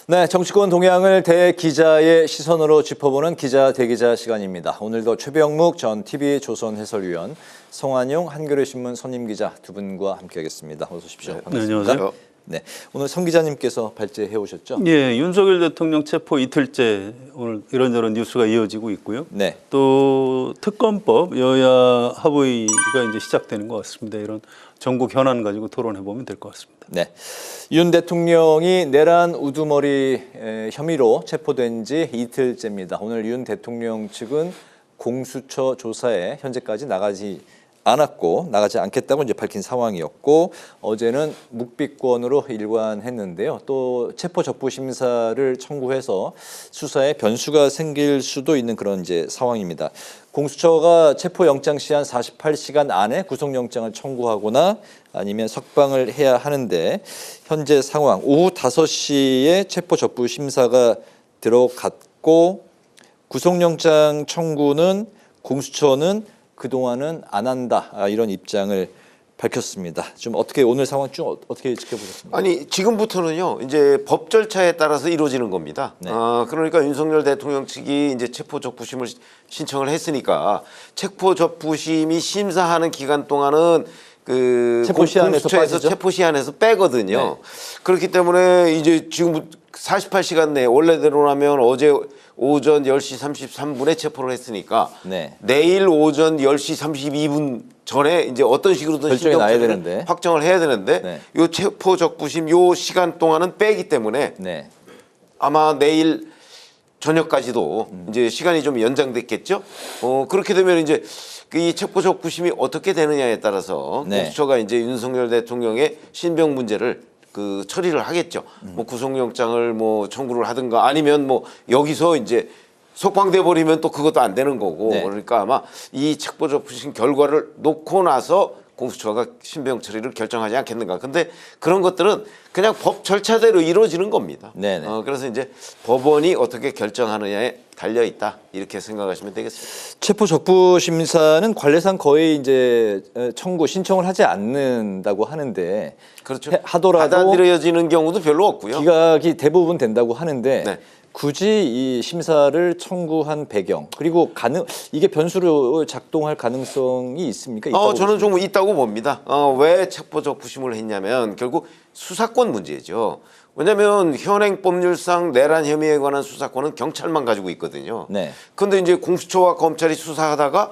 네, 정치권 동향을 대기자의 시선으로 짚어보는 기자 대기자 시간입니다. 오늘도 최병묵 전 TV조선 해설위원, 성환용 한겨레 신문 선임 기자 두 분과 함께하겠습니다. 어서 오십시오. 반갑습니다. 네, 안녕하세요. 네, 오늘 성 기자님께서 발제해 오셨죠? 예, 윤석열 대통령 체포 이틀째 오늘 이런저런 뉴스가 이어지고 있고요. 네. 또 특검법 여야 합의가 이제 시작되는 것 같습니다. 이런 전국 현안 가지고 토론해 보면 될 것 같습니다. 네, 윤 대통령이 내란 우두머리 혐의로 체포된 지 이틀째입니다. 오늘 윤 대통령 측은 공수처 조사에 현재까지 나가지 않겠다고 이제 밝힌 상황이었고, 어제는 묵비권으로 일관했는데요. 또 체포 적부 심사를 청구해서 수사에 변수가 생길 수도 있는 그런 이제 상황입니다. 공수처가 체포 영장 시한 48시간 안에 구속영장을 청구하거나 아니면 석방을 해야 하는데, 현재 상황 오후 5시에 체포 적부 심사가 들어갔고, 구속영장 청구는 공수처는 그동안은 안 한다, 이런 입장을 밝혔습니다. 좀 어떻게 오늘 상황 쭉 어떻게 지켜보셨습니까? 아니, 지금부터는요, 이제 법 절차에 따라서 이루어지는 겁니다. 네. 그러니까 윤석열 대통령 측이 이제 체포 적부심을 신청을 했으니까 체포 적부심이 심사하는 기간 동안은 그 체포 시한에서 공수처에서 빠지죠? 체포 시한에서 빼거든요. 네. 그렇기 때문에 이제 지금 48시간 내에 원래대로라면 어제 오전 10시 33분에 체포를 했으니까 네. 내일 오전 10시 32분 전에 이제 어떤 식으로든 결정이 나야 신병처리를 되는데. 확정을 해야 되는데, 네. 요 체포 적부심 요 시간 동안은 빼기 때문에 네. 아마 내일 저녁까지도 이제 시간이 좀 연장됐겠죠. 그렇게 되면 이제 이 체포 적부심이 어떻게 되느냐에 따라서 네. 공수처가 이제 윤석열 대통령의 신병 문제를 그 처리를 하겠죠. 뭐 구속영장을 뭐 청구를 하든가 아니면 뭐 여기서 이제 속방돼 버리면 또 그것도 안 되는 거고. 네. 그러니까 아마 이 체포 적부심 결과를 놓고 나서 공수처가 신병 처리를 결정하지 않겠는가. 근데 그런 것들은 그냥 법 절차대로 이루어지는 겁니다. 네네. 그래서 이제 법원이 어떻게 결정하느냐에 달려 있다, 이렇게 생각하시면 되겠습니다. 체포 적부 심사는 관례상 거의 이제 신청을 하지 않는다고 하는데, 그렇죠. 하더라도 받아들여지는 경우도 별로 없고요. 기각이 대부분 된다고 하는데, 네. 굳이 이 심사를 청구한 배경, 그리고 이게 변수로 작동할 가능성이 있습니까? 있다고 저는 좀 있다고 봅니다. 왜 체포 적부심을 했냐면 결국 수사권 문제죠. 왜냐하면 현행 법률상 내란 혐의에 관한 수사권은 경찰만 가지고 있거든요. 네. 그런데 이제 공수처와 검찰이 수사하다가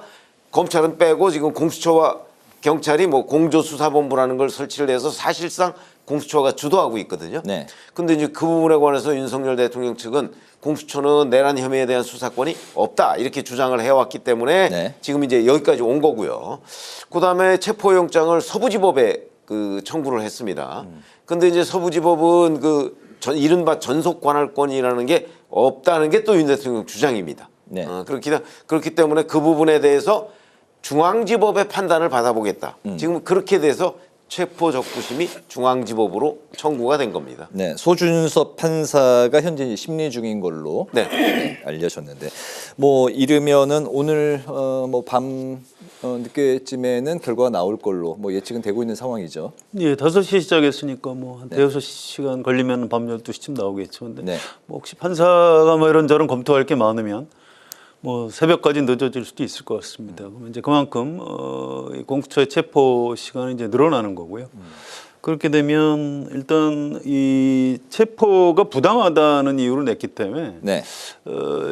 검찰은 빼고 지금 공수처와 경찰이 뭐 공조수사본부라는 걸 설치를 해서 사실상 공수처가 주도하고 있거든요. 네. 근데 이제 그 부분에 관해서 윤석열 대통령 측은 공수처는 내란 혐의에 대한 수사권이 없다, 이렇게 주장을 해왔기 때문에 네. 지금 이제 여기까지 온 거고요. 그다음에 체포영장을 서부지법에 그 청구를 했습니다. 근데 이제 서부지법은 이른바 전속 관할권이라는 게 없다는 게 또 윤 대통령 주장입니다. 네. 그렇기 때문에 그 부분에 대해서 중앙지법의 판단을 받아보겠다. 지금 그렇게 돼서 체포 적부심이 중앙지법으로 청구가 된 겁니다. 네, 소준섭 판사가 현재 심리 중인 걸로 네. 알려졌는데, 뭐 이르면은 오늘 뭐 밤 늦게쯤에는 결과가 나올 걸로 뭐 예측은 되고 있는 상황이죠. 예, 5시에 시작했으니까 뭐 한 네. 대여섯 시간 걸리면 밤 12시쯤 나오겠죠. 근데 네. 뭐 혹시 판사가 뭐 이런저런 검토할 게 많으면 뭐 새벽까지 늦어질 수도 있을 것 같습니다. 그러면 이제 그만큼 이 공수처의 체포 시간이 이제 늘어나는 거고요. 그렇게 되면 일단 이 체포가 부당하다는 이유를 냈기 때문에 네.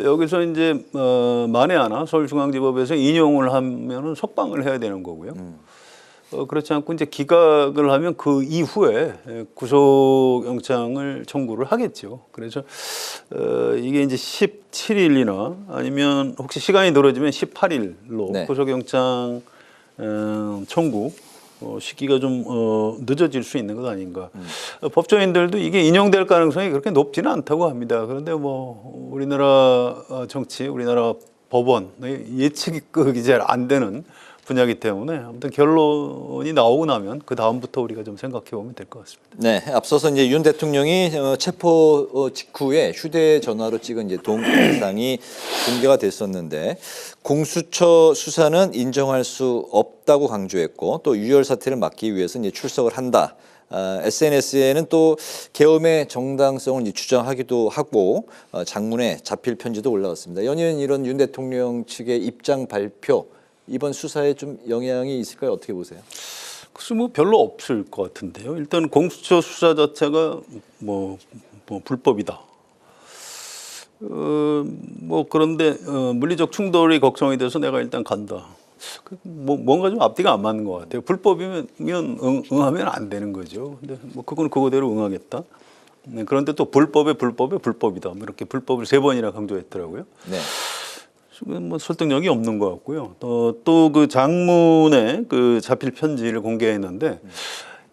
여기서 이제 만에 하나 서울중앙지법에서 인용을 하면은 석방을 해야 되는 거고요. 그렇지 않고 이제 기각을 하면 그 이후에 구속영장을 청구를 하겠죠. 그래서 이게 이제 17일이나 아니면 혹시 시간이 늘어지면 18일로 네. 구속영장 청구 시기가 좀 늦어질 수 있는 것 아닌가. 법조인들도 이게 인용될 가능성이 그렇게 높지는 않다고 합니다. 그런데 뭐 우리나라 정치, 우리나라 법원 예측이 잘 안 되는 분야이기 때문에 아무튼 결론이 나오고 나면 그 다음부터 우리가 좀 생각해 보면 될 것 같습니다. 네, 앞서서 이제 윤 대통령이 체포 직후에 휴대전화로 찍은 이제 동영상이 공개가 됐었는데, 공수처 수사는 인정할 수 없다고 강조했고, 또 유혈 사태를 막기 위해서 이제 출석을 한다, SNS에는 또 계엄의 정당성을 이제 주장하기도 하고 장문의 자필 편지도 올라왔습니다. 연이은 이런 윤 대통령 측의 입장 발표 이번 수사에 좀 영향이 있을까요? 어떻게 보세요? 글쎄 뭐 별로 없을 것 같은데요. 일단 공수처 수사 자체가 뭐 불법이다. 뭐 그런데 물리적 충돌이 걱정이 돼서 내가 일단 간다. 뭔가 좀 앞뒤가 안 맞는 것 같아요. 불법이면 응하면 안 되는 거죠. 근데 뭐 그건 그거대로 응하겠다. 네, 그런데 또 불법이다. 뭐 이렇게 불법을 3번이나 강조했더라고요. 네. 지금 뭐 설득력이 없는 것 같고요. 또 그 장문의 그 자필 편지를 공개했는데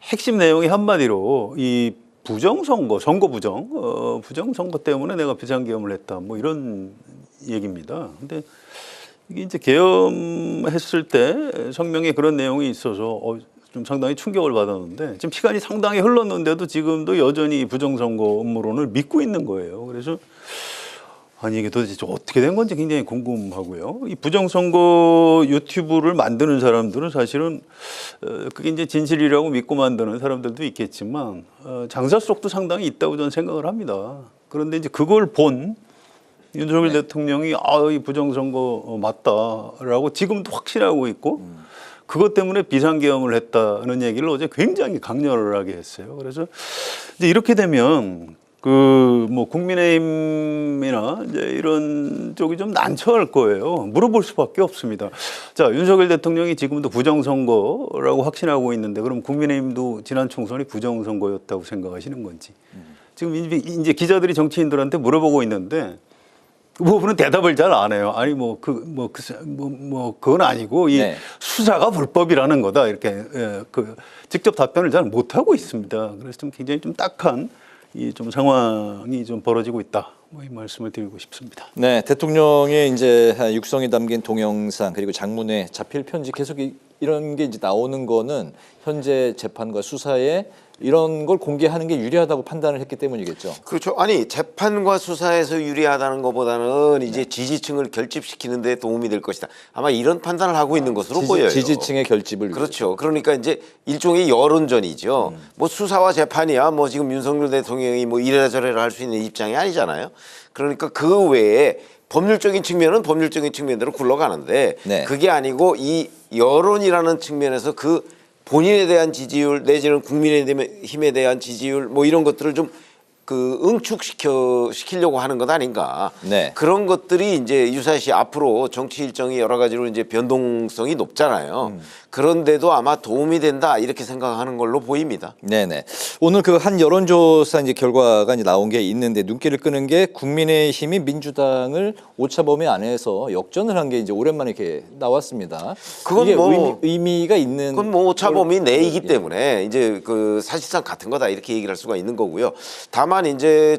핵심 내용이 한마디로 이 부정선거, 선거 부정선거 때문에 내가 비상계엄을 했다. 뭐 이런 얘기입니다. 근데 이게 이제 계엄했을 때 성명에 그런 내용이 있어서 좀 상당히 충격을 받았는데 지금 시간이 상당히 흘렀는데도 지금도 여전히 부정선거 음모론을 믿고 있는 거예요. 그래서 아니 이게 도대체 어떻게 된 건지 굉장히 궁금하고요. 이 부정선거 유튜브를 만드는 사람들은 사실은 그게 이제 진실이라고 믿고 만드는 사람들도 있겠지만 장사 속도 상당히 있다고 저는 생각을 합니다. 그런데 이제 그걸 본 윤석열 대통령이 이 부정선거 맞다라고 지금도 확신하고 있고 그것 때문에 비상계엄을 했다는 얘기를 어제 굉장히 강렬하게 했어요. 그래서 이제 이렇게 되면 뭐 국민의힘이나 이제 이런 쪽이 좀 난처할 거예요. 물어볼 수밖에 없습니다. 자, 윤석열 대통령이 지금도 부정선거라고 확신하고 있는데 그럼 국민의힘도 지난 총선이 부정선거였다고 생각하시는 건지. 지금 이제 기자들이 정치인들한테 물어보고 있는데 그 부분은 대답을 잘 안 해요. 아니 그건 아니고 이 네. 수사가 불법이라는 거다 이렇게 직접 답변을 잘 못 하고 있습니다. 그래서 좀 굉장히 좀 딱한 이 좀 상황이 좀 벌어지고 있다. 뭐 이 말씀을 드리고 싶습니다. 네, 대통령의 이제 육성이 담긴 동영상 그리고 장문의 자필 편지 계속 이런 게 이제 나오는 거는 현재 재판과 수사에 이런 걸 공개하는 게 유리하다고 판단을 했기 때문이겠죠. 그렇죠. 아니 재판과 수사에서 유리하다는 것보다는 이제 지지층을 결집시키는 데 도움이 될 것이다. 아마 이런 판단을 하고 있는 것으로 보여요. 지지층의 결집을 그렇죠. 그러니까 이제 일종의 여론전이죠. 뭐 수사와 재판이야 뭐 지금 윤석열 대통령이 뭐 이래라 저래라 할 수 있는 입장이 아니잖아요. 그러니까 그 외에 법률적인 측면은 법률적인 측면대로 굴러가는데 네. 그게 아니고 이 여론이라는 측면에서 그 본인에 대한 지지율 내지는 국민의힘에 대한 지지율 뭐 이런 것들을 좀 응축시키려고 하는 것 아닌가. 네. 그런 것들이 이제 유사시 앞으로 정치 일정이 여러 가지로 이제 변동성이 높잖아요. 그런데도 아마 도움이 된다 이렇게 생각하는 걸로 보입니다. 네네. 오늘 그 한 여론조사 이제 결과가 이제 나온 게 있는데 눈길을 끄는 게 국민의힘이 민주당을 오차범위 안에서 역전을 한 게 이제 오랜만에 이렇게 나왔습니다. 그건 이게 뭐 의미가 있는. 그건 뭐 오차범위 내이기 때문에 이제 그 사실상 같은 거다 이렇게 얘기를 할 수가 있는 거고요. 다만 이제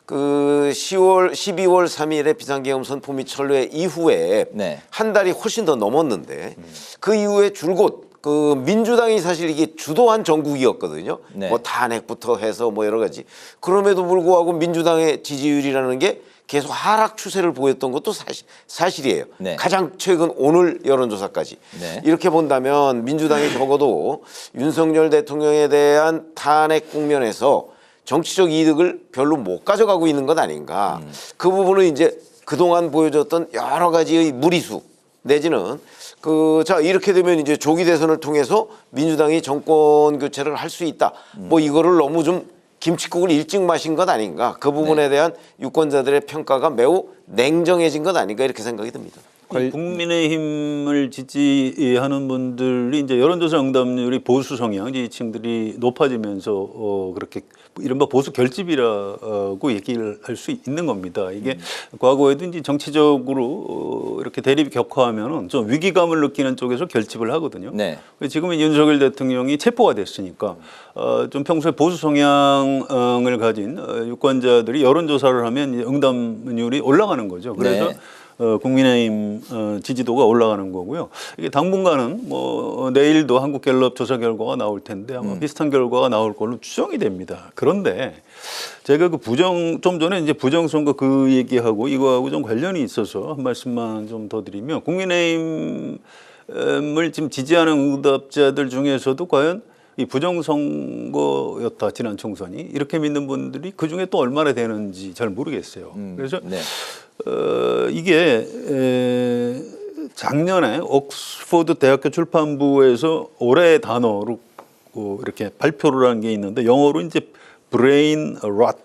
그 12월 3일에 비상계엄 선포 및 철회 이후에 네. 한 달이 훨씬 더 넘었는데 그 이후에 줄곧 그 민주당이 사실 이게 주도한 정국이었거든요. 네. 뭐 탄핵부터 해서 뭐 여러 가지. 그럼에도 불구하고 민주당의 지지율이라는 게 계속 하락 추세를 보였던 것도 사실이에요. 네. 가장 최근 오늘 여론조사까지. 네. 이렇게 본다면 민주당이 적어도 윤석열 대통령에 대한 탄핵 국면에서 정치적 이득을 별로 못 가져가고 있는 것 아닌가. 그 부분은 이제 그동안 보여줬던 여러 가지의 무리수 내지는 자 이렇게 되면 이제 조기 대선을 통해서 민주당이 정권 교체를 할 수 있다. 뭐 이거를 너무 좀 김칫국을 일찍 마신 것 아닌가. 그 부분에 대한 유권자들의 평가가 매우 냉정해진 것 아닌가 이렇게 생각이 듭니다. 국민의힘을 지지하는 분들이 이제 여론조사 응답률이 보수 성향 지지층들이 높아지면서 그렇게 이른바 보수 결집이라고 얘기를 할 수 있는 겁니다. 이게 과거에도 이제 정치적으로 이렇게 대립이 격화하면은 좀 위기감을 느끼는 쪽에서 결집을 하거든요. 네. 지금은 윤석열 대통령이 체포가 됐으니까 좀 평소에 보수 성향을 가진 유권자들이 여론조사를 하면 응답률이 올라가는 거죠. 그래서 네. 국민의힘 지지도가 올라가는 거고요. 이게 당분간은 뭐 내일도 한국갤럽 조사 결과가 나올 텐데 아마 비슷한 결과가 나올 걸로 추정이 됩니다. 그런데 제가 좀 전에 이제 부정선거 그 얘기하고 이거하고 좀 관련이 있어서 한 말씀만 좀 더 드리면 국민의힘을 지금 지지하는 응답자들 중에서도 과연 이 부정선거였다 지난 총선이 이렇게 믿는 분들이 그 중에 또 얼마나 되는지 잘 모르겠어요. 그래서 네. 이게 작년에 옥스퍼드 대학교 출판부에서 올해의 단어로 이렇게 발표를 한 게 있는데 영어로 이제 브레인 랏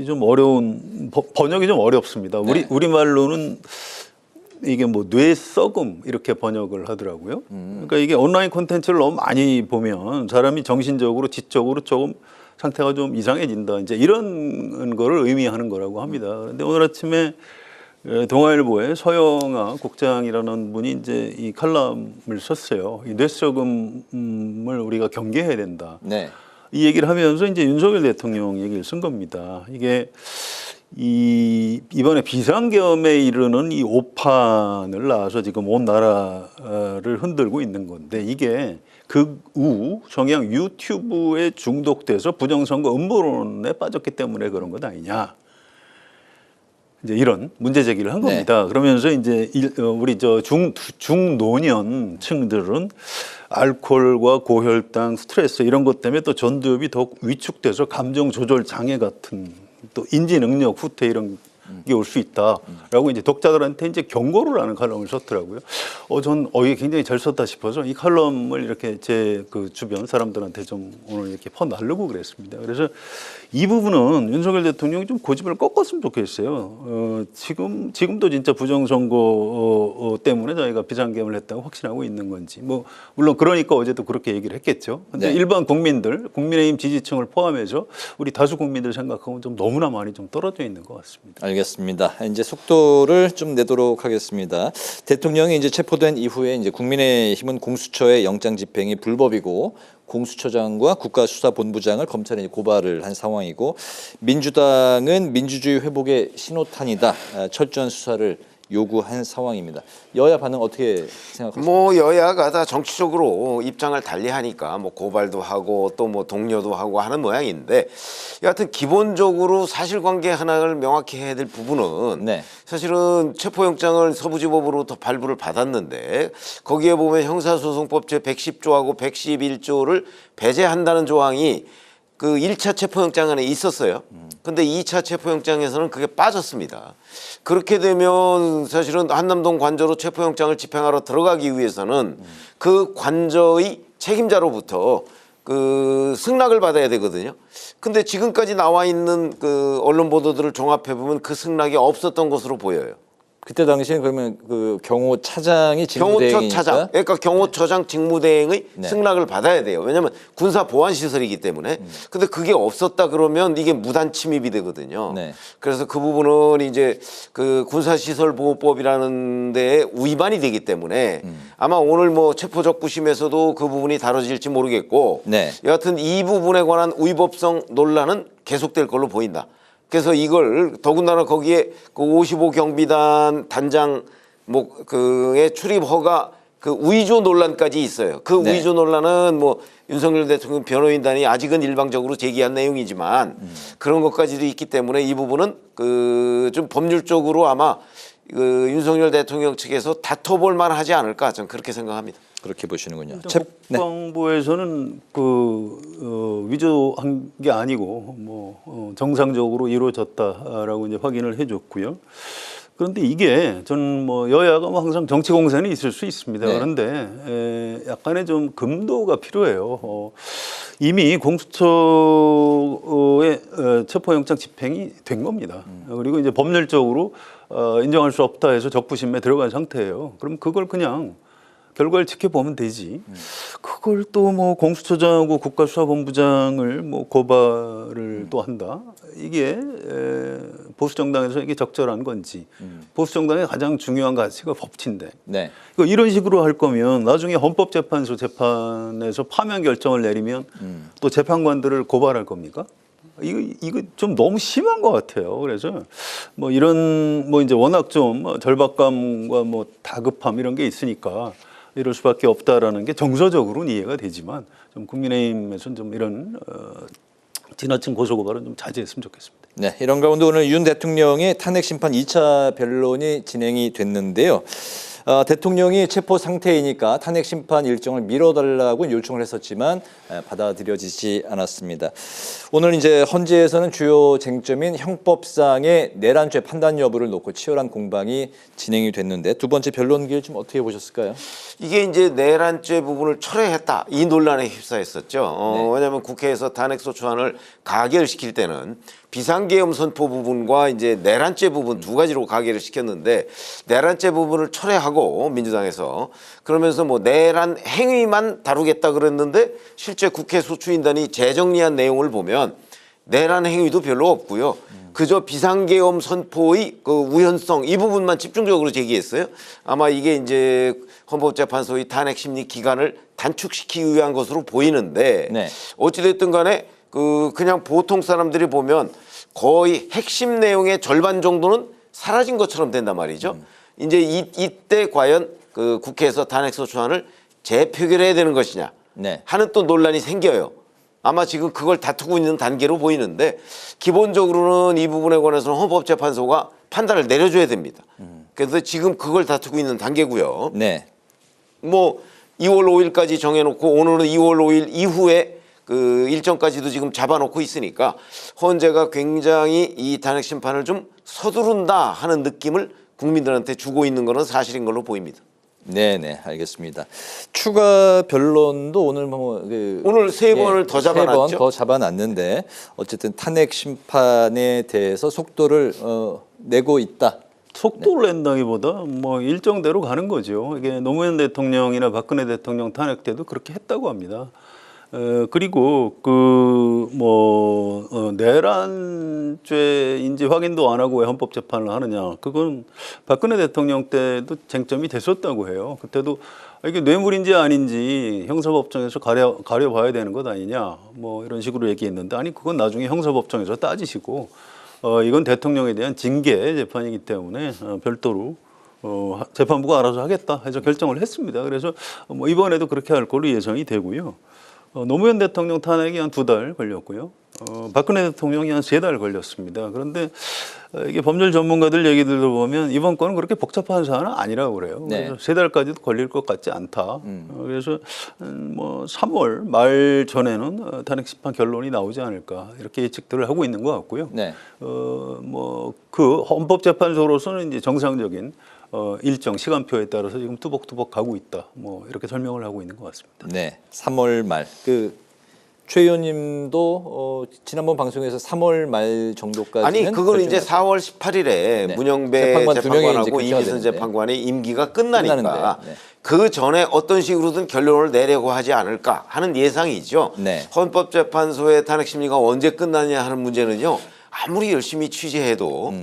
좀 어려운 번역이 좀 어렵습니다. 네. 우리말로는 이게 뭐 뇌 썩음 이렇게 번역을 하더라고요. 그러니까 이게 온라인 콘텐츠를 너무 많이 보면 사람이 정신적으로 지적으로 조금 상태가 좀 이상해진다. 이제 이런 거를 의미하는 거라고 합니다. 그런데 오늘 아침에 동아일보의 서영아 국장이라는 분이 이제 이 칼럼을 썼어요. 이 뇌 썩음을 우리가 경계해야 된다. 네. 이 얘기를 하면서 이제 윤석열 대통령 얘기를 쓴 겁니다. 이게 이번에 비상계엄에 이르는 이 오판을 낳아서 지금 온 나라를 흔들고 있는 건데 이게 극우 성향 유튜브에 중독돼서 부정선거 음모론에 빠졌기 때문에 그런 것 아니냐. 이제 이런 문제 제기를 한 겁니다. 그러면서 이제 우리 중노년층들은 알코올과 고혈당, 스트레스 이런 것 때문에 또 전두엽이 더욱 위축돼서 감정 조절 장애 같은 또 인지 능력 후퇴 이런 게 올 수 있다라고 이제 독자들한테 이제 경고를 하는 칼럼을 썼더라고요. 전 이게 굉장히 잘 썼다 싶어서 이 칼럼을 이렇게 제 그 주변 사람들한테 좀 오늘 이렇게 퍼나르고 그랬습니다. 그래서 이 부분은 윤석열 대통령이 좀 고집을 꺾었으면 좋겠어요. 지금도 진짜 부정선거 때문에 저희가 비상계엄을 했다고 확신하고 있는 건지. 뭐 물론 그러니까 어제도 그렇게 얘기를 했겠죠. 근데 네. 일반 국민들, 국민의힘 지지층을 포함해서 우리 다수 국민들 생각하면 좀 너무나 많이 좀 떨어져 있는 것 같습니다. 알겠습니다. 이제 속도를 좀 내도록 하겠습니다. 대통령이 이제 체포된 이후에 이제 국민의힘은 공수처의 영장 집행이 불법이고 공수처장과 국가수사본부장을 검찰이 고발을 한 상황이고 민주당은 민주주의 회복의 신호탄이다. 철저한 수사를 요구한 상황입니다. 여야 반응 어떻게 생각하십니까? 뭐 여야가 다 정치적으로 입장을 달리하니까 뭐 고발도 하고 또 뭐 독려도 하고 하는 모양인데 여하튼 기본적으로 사실관계 하나를 명확히 해야 될 부분은 네. 사실은 체포영장을 서부지법으로부터 발부를 받았는데 거기에 보면 형사소송법 제 110조하고 111조를 배제한다는 조항이 그 1차 체포영장 안에 있었어요. 근데 2차 체포영장에서는 그게 빠졌습니다. 그렇게 되면 사실은 한남동 관저로 체포영장을 집행하러 들어가기 위해서는 그 관저의 책임자로부터 그 승낙을 받아야 되거든요. 근데 지금까지 나와 있는 그 언론 보도들을 종합해 보면 그 승낙이 없었던 것으로 보여요. 그때 당시에 그러면 그 경호차장이 경호처 직무대행이니까 차장, 그러니까 경호처장 직무대행의 네. 승낙을 받아야 돼요. 왜냐하면 군사 보안 시설이기 때문에. 근데 그게 없었다 그러면 이게 무단 침입이 되거든요. 네. 그래서 그 부분은 이제 그 군사시설보호법이라는 데에 위반이 되기 때문에 아마 오늘 뭐 체포적부심에서도 그 부분이 다뤄질지 모르겠고 네. 여하튼 이 부분에 관한 위법성 논란은 계속될 걸로 보인다. 그래서 이걸 더군다나 거기에 그 55경비단 단장 뭐 그의 출입 허가 그 위조 논란까지 있어요. 그 네. 위조 논란은 뭐 윤석열 대통령 변호인단이 아직은 일방적으로 제기한 내용이지만 그런 것까지도 있기 때문에 이 부분은 그 좀 법률적으로 아마 그 윤석열 대통령 측에서 다퉈볼 만하지 않을까 저는 그렇게 생각합니다. 그렇게 보시는군요. 국방부에서는 위조한 게 아니고 정상적으로 이루어졌다라고 이제 확인을 해줬고요. 그런데 이게 저는 뭐 여야가 뭐 항상 정치 공세는 있을 수 있습니다. 네. 그런데 약간의 좀 금도가 필요해요. 이미 공수처의 체포영장 집행이 된 겁니다. 그리고 이제 법률적으로 인정할 수 없다 해서 적부심에 들어간 상태예요. 그럼 그걸 그냥 결과를 지켜보면 되지. 그걸 또 뭐 공수처장하고 국가수사본부장을 뭐 고발을 또 한다. 이게 보수 정당에서 이게 적절한 건지. 보수 정당의 가장 중요한 가치가 법치인데. 네. 이런 식으로 할 거면 나중에 헌법재판소 재판에서 파면 결정을 내리면 또 재판관들을 고발할 겁니까? 이거 좀 너무 심한 것 같아요. 그래서 뭐 이런 뭐 이제 워낙 좀 절박감과 뭐 다급함 이런 게 있으니까 이럴 수밖에 없다라는 게 정서적으로는 이해가 되지만 좀 국민의힘에서는 좀 이런 지나친 고소고발은 좀 자제했으면 좋겠습니다. 네, 이런 가운데 오늘 윤 대통령의 탄핵 심판 2차 변론이 진행이 됐는데요. 대통령이 체포 상태이니까 탄핵 심판 일정을 미뤄달라고 요청을 했었지만 받아들여지지 않았습니다. 오늘 이제 헌재에서는 주요 쟁점인 형법상의 내란죄 판단 여부를 놓고 치열한 공방이 진행이 됐는데 두 번째 변론기를 좀 어떻게 보셨을까요? 이게 이제 내란죄 부분을 철회했다 이 논란에 휩싸였었죠. 네. 왜냐하면 국회에서 탄핵소추안을 가결시킬 때는 비상계엄 선포 부분과 이제 내란죄 부분 두 가지로 가결을 시켰는데 내란죄 부분을 철회하고 민주당에서 그러면서 뭐 내란 행위만 다루겠다 그랬는데 실제 국회 소추인단이 재정리한 내용을 보면 내란 행위도 별로 없고요. 그저 비상계엄 선포의 그 우연성 이 부분만 집중적으로 제기했어요. 아마 이게 이제 헌법재판소의 탄핵 심리 기간을 단축시키기 위한 것으로 보이는데 네. 어찌됐든 간에 그냥 보통 사람들이 보면 거의 핵심 내용의 절반 정도는 사라진 것처럼 된단 말이죠. 이제 이때 과연 그 국회에서 탄핵소추안을 재표결해야 되는 것이냐 네. 하는 또 논란이 생겨요. 아마 지금 그걸 다투고 있는 단계로 보이는데 기본적으로는 이 부분에 관해서는 헌법재판소가 판단을 내려줘야 됩니다. 그래서 지금 그걸 다투고 있는 단계고요. 네. 뭐 2월 5일까지 정해놓고 오늘은 2월 5일 이후에 그 일정까지도 지금 잡아놓고 있으니까 헌재가 굉장히 이 탄핵 심판을 좀 서두른다 하는 느낌을 국민들한테 주고 있는 것은 사실인 걸로 보입니다. 네네 알겠습니다. 추가 변론도 오늘 오늘 세 번을 더 잡아놨죠. 3번 더 잡아놨는데 어쨌든 탄핵 심판에 대해서 속도를 내고 있다. 속도를 낸다기보다 뭐 일정대로 가는 거죠. 이게 노무현 대통령이나 박근혜 대통령 탄핵 때도 그렇게 했다고 합니다. 그리고 내란죄인지 확인도 안 하고 왜 헌법재판을 하느냐. 그건 박근혜 대통령 때도 쟁점이 됐었다고 해요. 그때도 이게 뇌물인지 아닌지 형사법정에서 가려봐야 되는 것 아니냐. 뭐 이런 식으로 얘기했는데 아니 그건 나중에 형사법정에서 따지시고 이건 대통령에 대한 징계 재판이기 때문에 별도로 재판부가 알아서 하겠다 해서 결정을 했습니다. 그래서 뭐 이번에도 그렇게 할 걸로 예상이 되고요. 노무현 대통령 탄핵이 한 2달 걸렸고요. 박근혜 대통령이 한 3달 걸렸습니다. 그런데 이게 법률 전문가들 얘기 들어보면 이번 건은 그렇게 복잡한 사안은 아니라고 그래요. 네. 그래서 3달까지도 걸릴 것 같지 않다. 그래서 뭐 3월 말 전에는 탄핵 심판 결론이 나오지 않을까 이렇게 예측들을 하고 있는 것 같고요. 네. 뭐 그 헌법재판소로서는 이제 정상적인 일정 시간표에 따라서 지금 뚜벅뚜벅 가고 있다. 뭐 이렇게 설명을 하고 있는 것 같습니다. 네. 3월 말 최 의원님도 지난번 방송에서 3월 말 정도까지는 아니 그걸 이제 4월 18일에 네. 문영배 재판관 두 명이 재판관하고 이제 이미선 되는데. 재판관의 임기가 끝나니까 끝나는데, 네. 그 전에 어떤 식으로든 결론을 내려고 하지 않을까 하는 예상이죠. 네. 헌법재판소의 탄핵 심리가 언제 끝나냐 하는 문제는요. 아무리 열심히 취재해도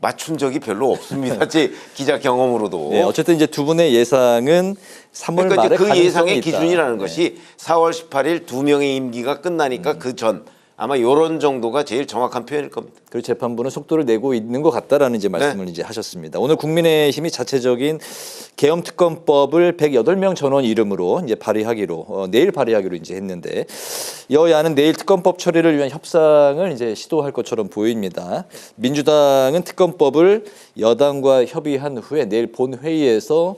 맞춘 적이 별로 없습니다. 제 기자 경험으로도. 네, 어쨌든 이제 두 분의 예상은 3월 그러니까 말에 이제 그 가능성이 예상의 있다. 기준이라는 네. 것이 4월 18일 2명의 임기가 끝나니까 그 전 아마 이런 정도가 제일 정확한 표현일 겁니다. 그리고 재판부는 속도를 내고 있는 것 같다라는 이제 말씀을 네. 이제 하셨습니다. 오늘 국민의힘이 자체적인 계엄특검법을 108명 전원 이름으로 이제 발의하기로 내일 발의하기로 이제 했는데 여야는 내일 특검법 처리를 위한 협상을 이제 시도할 것처럼 보입니다. 민주당은 특검법을 여당과 협의한 후에 내일 본회의에서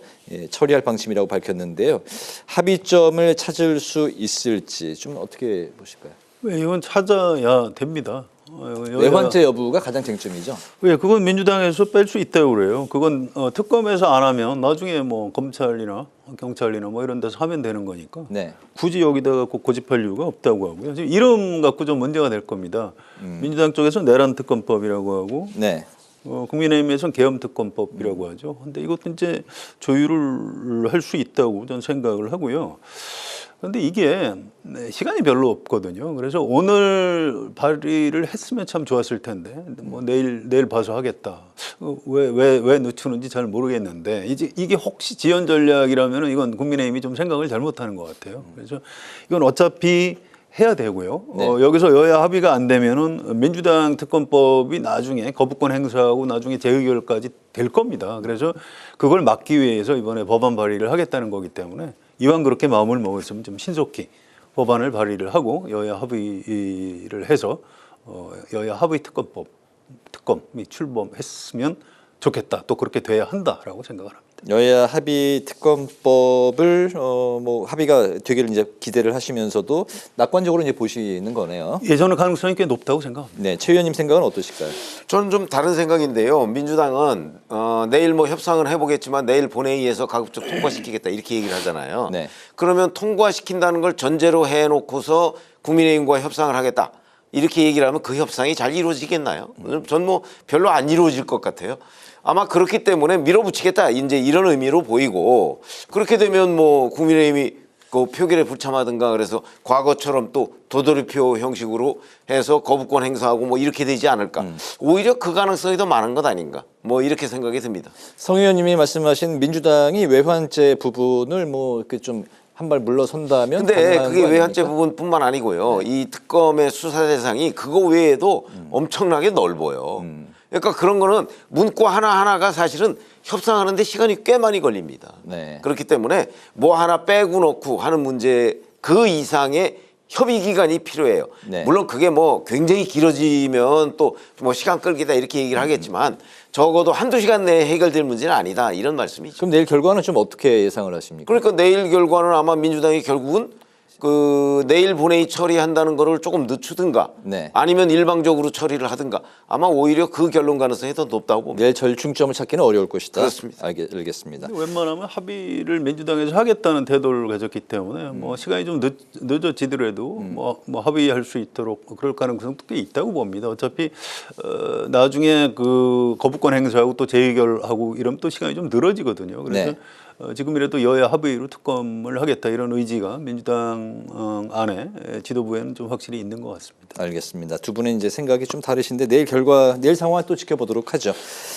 처리할 방침이라고 밝혔는데요. 합의점을 찾을 수 있을지 좀 어떻게 보실까요? 이건 찾아야 됩니다. 외환죄 여부가 가장 쟁점이죠. 예, 그건 민주당에서 뺄 수 있다고 그래요. 그건 특검에서 안 하면 나중에 뭐 검찰이나 경찰이나 뭐 이런 데서 하면 되는 거니까 네. 굳이 여기다가 꼭 고집할 이유가 없다고 하고요. 지금 이름 갖고 좀 문제가 될 겁니다. 민주당 쪽에서 내란 특검법이라고 하고 네. 국민의힘에서는 계엄 특검법이라고 하죠. 근데 이것도 이제 조율을 할 수 있다고 저는 생각을 하고요. 그런데 이게 시간이 별로 없거든요. 그래서 오늘 발의를 했으면 참 좋았을 텐데 뭐 내일 봐서 하겠다. 왜 늦추는지 잘 모르겠는데 이게 혹시 지연 전략이라면 이건 국민의힘이 좀 생각을 잘못하는 것 같아요. 그래서 이건 어차피 해야 되고요. 네. 여기서 여야 합의가 안 되면은 민주당 특검법이 나중에 거부권 행사하고 나중에 재의결까지 될 겁니다. 그래서 그걸 막기 위해서 이번에 법안 발의를 하겠다는 거기 때문에 이왕 그렇게 마음을 먹었으면 좀 신속히 법안을 발의를 하고 여야 합의를 해서 여야 합의 특검이 출범했으면 좋겠다. 또 그렇게 돼야 한다라고 생각을 합니다. 여야 합의 특검법을 뭐 합의가 되기를 이제 기대를 하시면서도 낙관적으로 이제 보시는 거네요. 예전의 가능성이 꽤 높다고 생각합니다. 네, 최 의원님 생각은 어떠실까요? 저는 좀 다른 생각인데요. 민주당은 내일 뭐 협상을 해보겠지만 내일 본회의에서 가급적 통과시키겠다 이렇게 얘기를 하잖아요. 네. 그러면 통과시킨다는 걸 전제로 해놓고서 국민의힘과 협상을 하겠다 이렇게 얘기를 하면 그 협상이 잘 이루어지겠나요? 전 뭐 별로 안 이루어질 것 같아요. 아마 그렇기 때문에 밀어붙이겠다 이제 이런 의미로 보이고 그렇게 되면 뭐 국민의힘이 그 표결에 불참하든가 그래서 과거처럼 또 도돌이표 형식으로 해서 거부권 행사하고 뭐 이렇게 되지 않을까. 오히려 그 가능성이 더 많은 것 아닌가. 뭐 이렇게 생각이 듭니다. 성 의원님이 말씀하신 민주당이 외환죄 부분을 뭐 이렇게 좀 한 발 물러선다면 근데 가능한 그게 거 외환죄 아닙니까? 부분뿐만 아니고요. 이 특검의 수사 대상이 그거 외에도 엄청나게 넓어요. 그러니까 그런 거는 문구 하나하나가 사실은 협상하는데 시간이 꽤 많이 걸립니다. 네. 그렇기 때문에 뭐 하나 빼고 놓고 하는 문제 그 이상의 협의 기간이 필요해요. 네. 물론 그게 뭐 굉장히 길어지면 또 뭐 시간 끌기다 이렇게 얘기를 하겠지만 적어도 한두 시간 내에 해결될 문제는 아니다 이런 말씀이죠. 그럼 내일 결과는 좀 어떻게 예상을 하십니까? 그러니까 내일 결과는 아마 민주당이 결국은 그 내일 본회의 처리한다는 거를 조금 늦추든가 네. 아니면 일방적으로 처리를 하든가 아마 오히려 그 결론 가능성이 더 높다고 봅니다. 내일 절충점을 찾기는 어려울 것이다. 그렇습니다. 알겠습니다. 웬만하면 합의를 민주당에서 하겠다는 태도를 가졌기 때문에 뭐 시간이 좀 늦어지더라도 뭐 합의할 수 있도록 그럴 가능성도 꽤 있다고 봅니다. 어차피 나중에 그 거부권 행사하고 또 재의결하고 이러면 또 시간이 좀 늘어지거든요. 그래서 네. 지금이라도 여야 합의로 특검을 하겠다 이런 의지가 민주당 안에 지도부에는 좀 확실히 있는 것 같습니다. 알겠습니다. 두 분의 이제 생각이 좀 다르신데 내일 결과, 내일 상황 또 지켜보도록 하죠.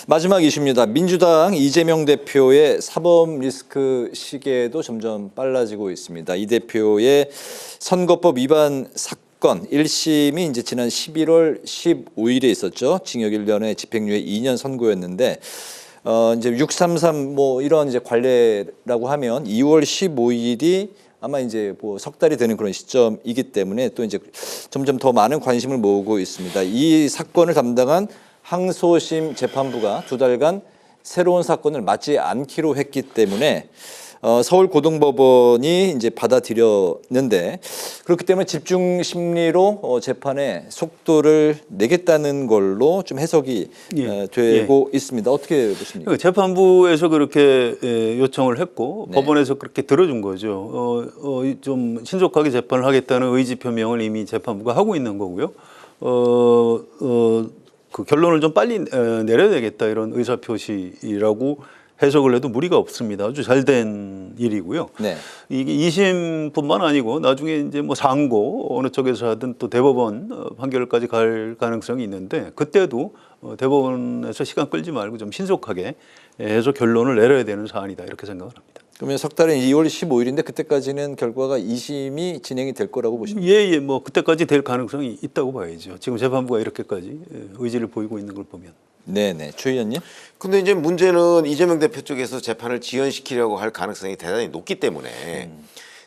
마지막 이슈입니다. 민주당 이재명 대표의 사법 리스크 시계도 점점 빨라지고 있습니다. 이 대표의 선거법 위반 사건 1심이 이제 지난 11월 15일에 있었죠. 징역 1년에 집행유예 2년 선고였는데 이제 633 뭐 이런 이제 관례라고 하면 2월 15일이 아마 이제 뭐 석 달이 되는 그런 시점이기 때문에 또 이제 점점 더 많은 관심을 모으고 있습니다. 이 사건을 담당한 항소심 재판부가 2달간 새로운 사건을 맡지 않기로 했기 때문에 서울고등법원이 이제 받아들였는데 그렇기 때문에 집중 심리로 재판의 속도를 내겠다는 걸로 좀 해석이 되고 있습니다. 어떻게 보십니까? 재판부에서 그렇게 요청을 했고 네. 법원에서 그렇게 들어준 거죠. 좀 신속하게 재판을 하겠다는 의지 표명을 이미 재판부가 하고 있는 거고요. 그 결론을 좀 빨리 내려야 되겠다 이런 의사 표시라고 해석을 해도 무리가 없습니다. 아주 잘된 일이고요. 네. 이게 2심뿐만 아니고 나중에 이제 뭐 상고 어느 쪽에서 하든 또 대법원 판결까지 갈 가능성이 있는데 그때도 대법원에서 시간 끌지 말고 좀 신속하게 해서 결론을 내려야 되는 사안이다 이렇게 생각을 합니다. 그러면 석 달은 2월 15일인데 그때까지는 결과가 2심이 진행이 될 거라고 보십니까? 예, 뭐 그때까지 될 가능성이 있다고 봐야죠. 지금 재판부가 이렇게까지 의지를 보이고 있는 걸 보면. 네네. 최 의원님. 근데 이제 문제는 이재명 대표 쪽에서 재판을 지연시키려고 할 가능성이 대단히 높기 때문에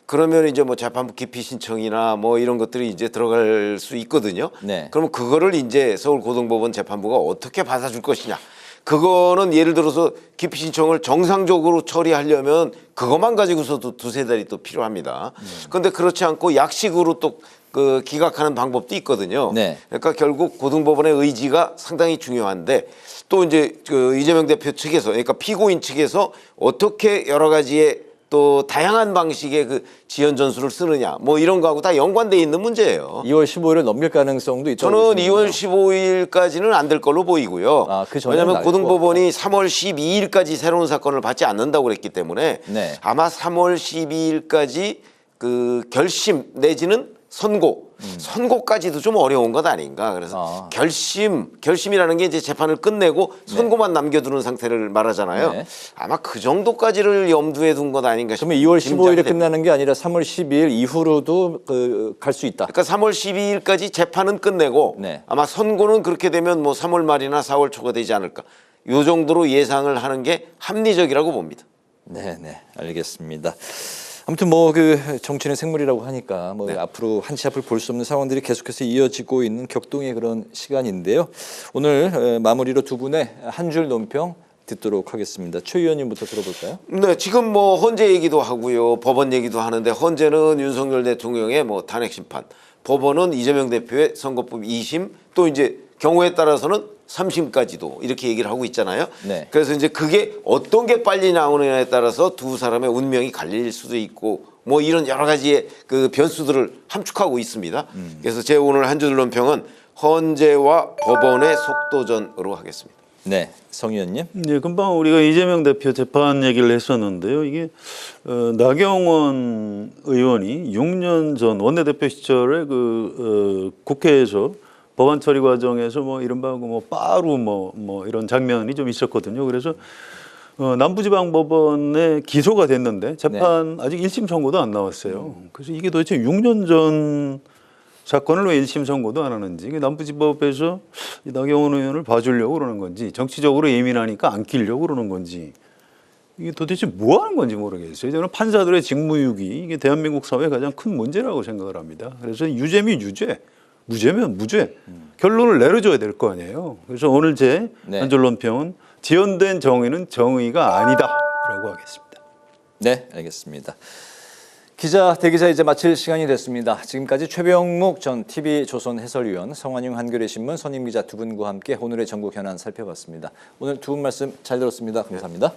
그러면 이제 뭐 재판부 기피 신청이나 뭐 이런 것들이 이제 들어갈 수 있거든요. 네. 그러면 그거를 이제 서울고등법원 재판부가 어떻게 받아줄 것이냐. 그거는 예를 들어서 기피 신청을 정상적으로 처리하려면 그것만 가지고서도 2-3달이 또 필요합니다. 그런데 그렇지 않고 약식으로 또 그 기각하는 방법도 있거든요. 네. 그러니까 결국 고등법원의 의지가 상당히 중요한데 또 이제 그 이재명 대표 측에서 그러니까 피고인 측에서 어떻게 여러 가지의 또 다양한 방식의 그 지연 전술을 쓰느냐 뭐 이런 거하고 다 연관돼 있는 문제예요. 2월 15일을 넘길 가능성도 있다고 저는 보시는군요. 2월 15일까지는 안 될 걸로 보이고요. 아, 그 전에는 왜냐하면 나을 것 고등법원이 3월 12일까지 새로운 사건을 받지 않는다고 그랬기 때문에 네. 아마 3월 12일까지 그 결심 내지는 선고까지도 좀 어려운 것 아닌가. 그래서 결심이라는 게 이제 재판을 끝내고 선고만 남겨두는 상태를 말하잖아요. 네. 아마 그 정도까지를 염두에 둔 것 아닌가 싶습니다. 그러면 2월 15일에 끝나는 게 아니라 3월 12일 이후로도 갈 수 있다. 그러니까 3월 12일까지 재판은 끝내고 네. 아마 선고는 그렇게 되면 뭐 3월 말이나 4월 초가 되지 않을까. 요 정도로 예상을 하는 게 합리적이라고 봅니다. 네네. 알겠습니다. 아무튼 뭐 그 정치는 생물이라고 하니까 뭐 앞으로 한치 앞을 볼 수 없는 상황들이 계속해서 이어지고 있는 격동의 그런 시간인데요. 오늘 마무리로 두 분의 한 줄 논평 듣도록 하겠습니다. 최 의원님부터 들어볼까요? 네, 지금 뭐 헌재 얘기도 하고요, 법원 얘기도 하는데 헌재는 윤석열 대통령의 뭐 탄핵 심판, 법원은 이재명 대표의 선거법 2심, 또 이제 경우에 따라서는 3심까지도 이렇게 얘기를 하고 있잖아요. 네. 그래서 이제 그게 어떤 게 빨리 나오느냐에 따라서 두 사람의 운명이 갈릴 수도 있고 뭐 이런 여러 가지의 그 변수들을 함축하고 있습니다. 그래서 제 오늘 한 줄 논평은 헌재와 법원의 속도전으로 하겠습니다. 네, 성 의원님. 네, 금방 우리가 이재명 대표 재판 얘기를 했었는데요. 이게 나경원 의원이 6년 전 원내대표 시절에 국회에서 법안 처리 과정에서 뭐 이른바 뭐 빠루 뭐 이런 장면이 좀 있었거든요. 그래서 남부지방법원에 기소가 됐는데 재판 아직 1심 선고도 안 나왔어요. 그래서 이게 도대체 6년 전 사건을 왜 1심 선고도 안 하는지, 남부지법에서 나경원 의원을 봐주려고 그러는 건지, 정치적으로 예민하니까 안 끼려고 그러는 건지, 이게 도대체 뭐 하는 건지 모르겠어요. 저는 판사들의 직무유기, 이게 대한민국 사회의 가장 큰 문제라고 생각을 합니다. 그래서 유죄면 유죄, 무죄면 무죄, 결론을 내려줘야 될 거 아니에요. 그래서 오늘 제 한 줄 논평은 지연된 정의는 정의가 아니다라고 하겠습니다. 네, 알겠습니다. 기자 대기자 이제 마칠 시간이 됐습니다. 지금까지 최병묵 전 TV조선 해설위원, 성환용 한겨레 신문 선임 기자 두 분과 함께 오늘의 전국 현안 살펴봤습니다. 오늘 두 분 말씀 잘 들었습니다. 감사합니다.